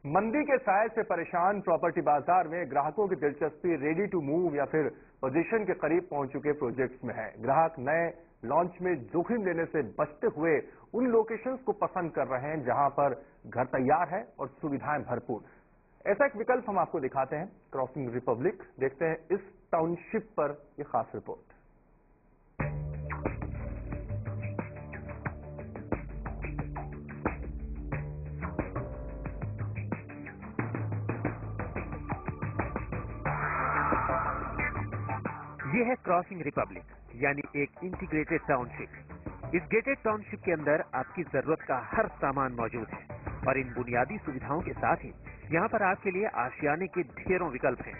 मंदी के साए से परेशान प्रॉपर्टी बाजार में ग्राहकों की दिलचस्पी रेडी टू मूव या फिर पोजीशन के करीब पहुंच चुके प्रोजेक्ट्स में है। ग्राहक नए लॉन्च में जोखिम लेने से बचते हुए उन लोकेशंस को पसंद कर रहे हैं जहां पर घर तैयार है और सुविधाएं भरपूर। ऐसा एक विकल्प हम आपको दिखाते हैं, क्रॉसिंग रिपब्लिक। देखते हैं इस टाउनशिप पर यह खास रिपोर्ट। ये है क्रॉसिंग रिपब्लिक, यानी एक इंटीग्रेटेड टाउनशिप। इस गेटेड टाउनशिप के अंदर आपकी जरूरत का हर सामान मौजूद है और इन बुनियादी सुविधाओं के साथ ही यहाँ पर आपके लिए आशियाने के ढेरों विकल्प हैं।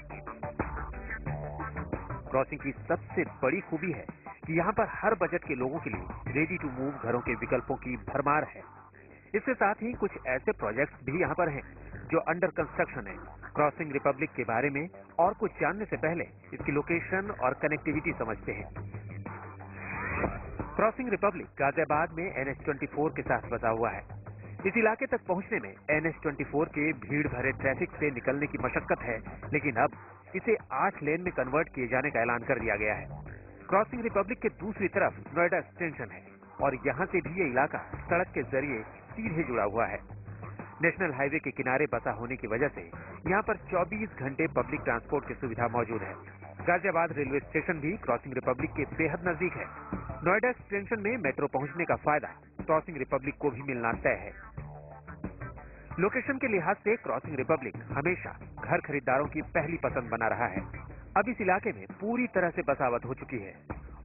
क्रॉसिंग की सबसे बड़ी खूबी है कि यहाँ पर हर बजट के लोगों के लिए रेडी टू मूव घरों के विकल्पों की भरमार है। इसके साथ ही कुछ ऐसे प्रोजेक्ट्स भी यहाँ पर हैं जो अंडर कंस्ट्रक्शन है। क्रॉसिंग रिपब्लिक के बारे में और कुछ जानने से पहले इसकी लोकेशन और कनेक्टिविटी समझते हैं। क्रॉसिंग रिपब्लिक गाजियाबाद में NH24 के साथ बसा हुआ है। इस इलाके तक पहुंचने में NH24 के भीड़ भरे ट्रैफिक से निकलने की मशक्कत है, लेकिन अब इसे 8 लेन में कन्वर्ट किए जाने का ऐलान कर दिया गया है। क्रॉसिंग रिपब्लिक के दूसरी तरफ नोएडा एक्सटेंशन है और यहाँ से भी ये इलाका सड़क के जरिए सीधे जुड़ा हुआ है। नेशनल हाईवे के किनारे बसा होने की वजह से यहाँ पर 24 घंटे पब्लिक ट्रांसपोर्ट की सुविधा मौजूद है। गाजियाबाद रेलवे स्टेशन भी क्रॉसिंग रिपब्लिक के बेहद नजदीक है। नोएडा एक्सटेंशन में मेट्रो पहुंचने का फायदा क्रॉसिंग रिपब्लिक को भी मिलना तय है। लोकेशन के लिहाज से क्रॉसिंग रिपब्लिक हमेशा घर खरीदारों की पहली पसंद बना रहा है। अब इस इलाके में पूरी तरह से बसावट हो चुकी है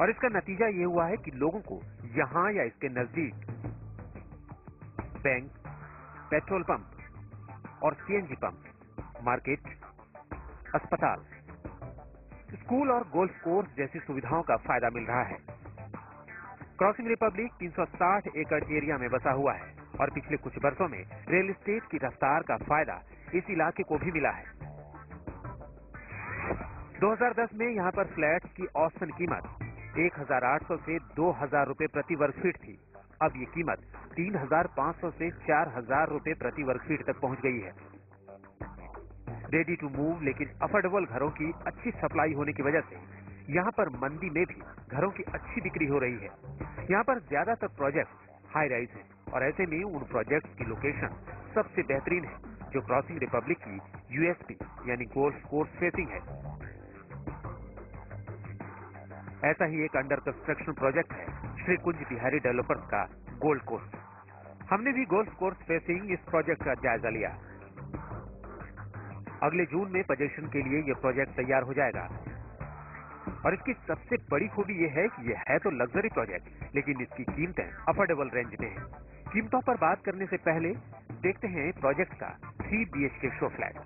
और इसका नतीजा ये हुआ है कि लोगों को यहाँ या इसके नजदीक बैंक, पेट्रोल पंप और CNG पंप, मार्केट, अस्पताल, स्कूल और गोल्फ कोर्स जैसी सुविधाओं का फायदा मिल रहा है। क्रॉसिंग रिपब्लिक 360 एकड़ एरिया में बसा हुआ है और पिछले कुछ वर्षों में रियल एस्टेट की रफ्तार का फायदा इस इलाके को भी मिला है। 2010 में यहाँ पर फ्लैट्स की औसतन कीमत 1,800 से 2,000 रुपए प्रति वर्ग फीट थी। अब ये कीमत 3,500 से 4,000 रुपए प्रति वर्ग फीट तक पहुंच गई है। रेडी टू मूव लेकिन अफोर्डेबल घरों की अच्छी सप्लाई होने की वजह से यहाँ पर मंदी में भी घरों की अच्छी बिक्री हो रही है। यहाँ पर ज्यादातर प्रोजेक्ट हाई राइज हैं और ऐसे में उन प्रोजेक्ट्स की लोकेशन सबसे बेहतरीन है जो क्रॉसिंग रिपब्लिक की USP यानी गोल्फ कोर्स फेसिंग है। ऐसा ही एक अंडर कंस्ट्रक्शन प्रोजेक्ट है श्री कुंज बिहारी डेवलपर्स का गोल्ड कोर्स। हमने भी गोल्फ कोर्स फेसिंग इस प्रोजेक्ट का जायजा लिया। अगले जून में पोजीशन के लिए यह प्रोजेक्ट तैयार हो जाएगा और इसकी सबसे बड़ी खूबी यह है कि यह है तो लग्जरी प्रोजेक्ट लेकिन इसकी कीमतें अफोर्डेबल रेंज में हैं। कीमतों पर बात करने से पहले देखते हैं प्रोजेक्ट का 3 BHK शो फ्लैट।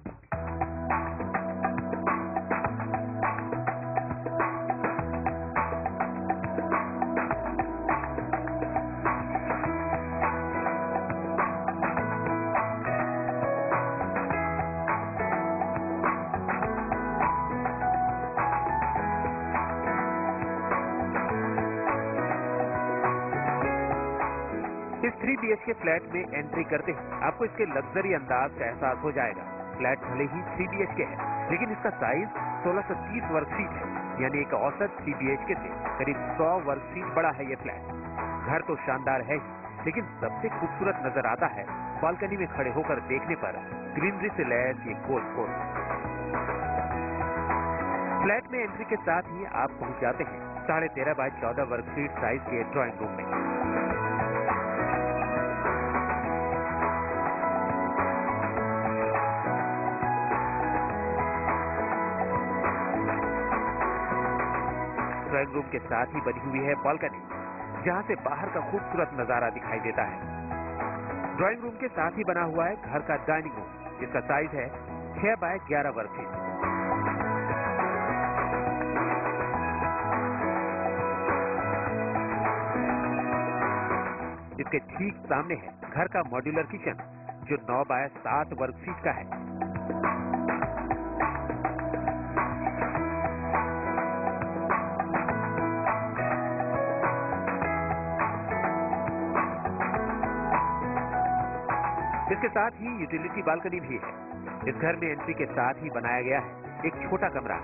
इस 3 BHK फ्लैट में एंट्री करते ही आपको इसके लग्जरी अंदाज का एहसास हो जाएगा। फ्लैट भले ही 3 BHK है लेकिन इसका साइज 1630 वर्ग फीट है, यानी एक औसत 3 BHK से करीब 100 वर्ग फीट बड़ा है ये फ्लैट। घर तो शानदार है ही लेकिन सबसे खूबसूरत नजर आता है बालकनी में खड़े होकर देखने पर ग्रीनरी से लैस ये गोल्फ कोर्स। फ्लैट में एंट्री के साथ ही आप पहुंच जाते हैं 13.5 बाय 14 वर्ग फीट साइज के ड्राइंग रूम में। ड्राइंग रूम के साथ ही बनी हुई है बालकनी जहां से बाहर का खूबसूरत नजारा दिखाई देता है। ड्राइंग रूम के साथ ही बना हुआ है घर का डाइनिंग रूम जिसका साइज है 6 बाय 11 वर्ग फीट। इसके ठीक सामने है घर का मॉड्यूलर किचन, जो 9 बाय 7 वर्ग फीट का है। इसके साथ ही यूटिलिटी बालकनी भी है। इस घर में एंट्री के साथ ही बनाया गया है एक छोटा कमरा,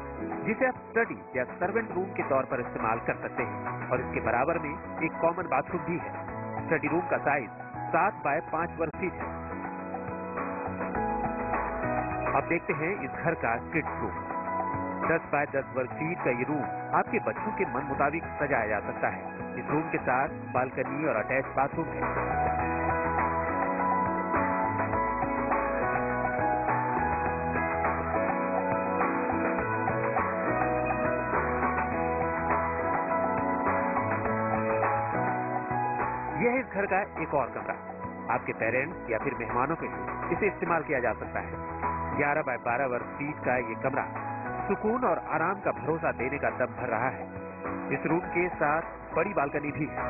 जिसे आप स्टडी या सर्वेंट रूम के तौर पर इस्तेमाल कर सकते हैं, और इसके बराबर में एक कॉमन बाथरूम भी है। स्टडी रूम का साइज 7 बाय 5 वर्ग फीट है। अब देखते हैं इस घर का किड्स रूम। 10 बाय 10 वर्ग फीट का ये रूम आपके बच्चों के मन मुताबिक सजाया जा सकता है। इस रूम के साथ बालकनी और अटैच बाथरूम है। यह है इस घर का एक और कमरा। आपके पेरेंट्स या फिर मेहमानों के लिए इसे इस्तेमाल किया जा सकता है। 11 बाय 12 वर्ग फीट का ये कमरा सुकून और आराम का भरोसा देने का दम भर रहा है। इस रूम के साथ बड़ी बालकनी भी है।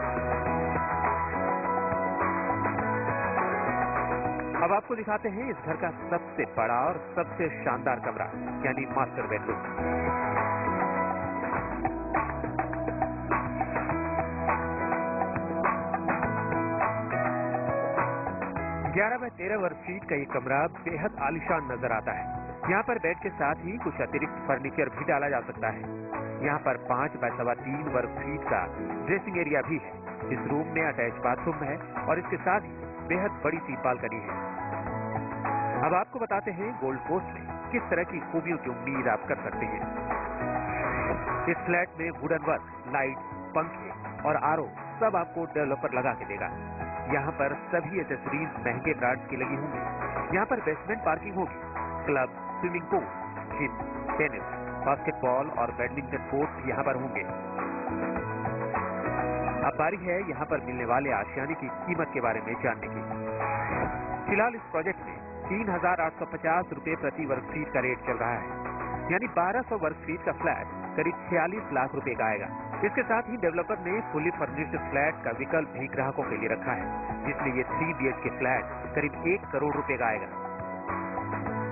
अब आपको दिखाते हैं इस घर का सबसे बड़ा और सबसे शानदार कमरा, यानी मास्टर बेडरूम। 11 बाय 13 वर्ग फीट का ये कमरा बेहद आलीशान नजर आता है। यहाँ पर बेड के साथ ही कुछ अतिरिक्त फर्नीचर भी डाला जा सकता है। यहाँ पर 5 बाय 3.25 वर्ग फीट का ड्रेसिंग एरिया भी है। इस रूम में अटैच बाथरूम है और इसके साथ ही बेहद बड़ी सी बालकनी है। अब आपको बताते हैं गोल्ड कोस्ट में किस तरह की खूबियों की उम्मीद आप कर सकते हैं। इस फ्लैट में वुडन वर्क, लाइट, पंखे और आरओ सब आपको डेवलपर लगा के देगा। यहाँ पर सभी एक्सेसरीज महंगे ब्रांड्स की लगी होंगी। यहाँ पर बेसमेंट पार्किंग होगी। Club, swimming pool, gym, tennis, basketball और बैडमिंटन कोर्ट यहाँ पर होंगे। अब बारी है यहाँ पर मिलने वाले आशियाने की कीमत के बारे में जानने की। फिलहाल इस प्रोजेक्ट में 3,850 रुपए प्रति वर्ग फीट का रेट चल रहा है, यानी 1200 वर्ग फीट का फ्लैट करीब 46 लाख रुपए का आएगा। इसके साथ ही डेवलपर ने फुली फर्निश्ड फ्लैट का विकल्प भी ग्राहकों के लिए रखा है, जिसमें ये 3 BHK फ्लैट करीब 1 करोड़ रुपए का आएगा।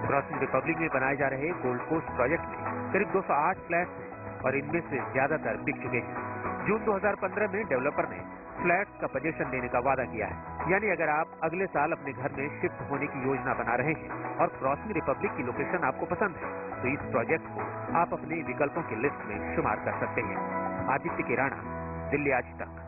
क्रॉसिंग रिपब्लिक में बनाए जा रहे गोल्ड कोस्ट प्रोजेक्ट में करीब 208 फ्लैट हैं और इनमें से ज्यादातर बिक चुके हैं। जून 2015 में डेवलपर ने फ्लैट का पोजीशन देने का वादा किया है, यानी अगर आप अगले साल अपने घर में शिफ्ट होने की योजना बना रहे हैं और क्रॉसिंग रिपब्लिक की लोकेशन आपको पसंद है, तो इस प्रोजेक्ट को आप अपने विकल्पों की लिस्ट में शुमार कर सकते हैं। आदित्य किराना, दिल्ली आज तक।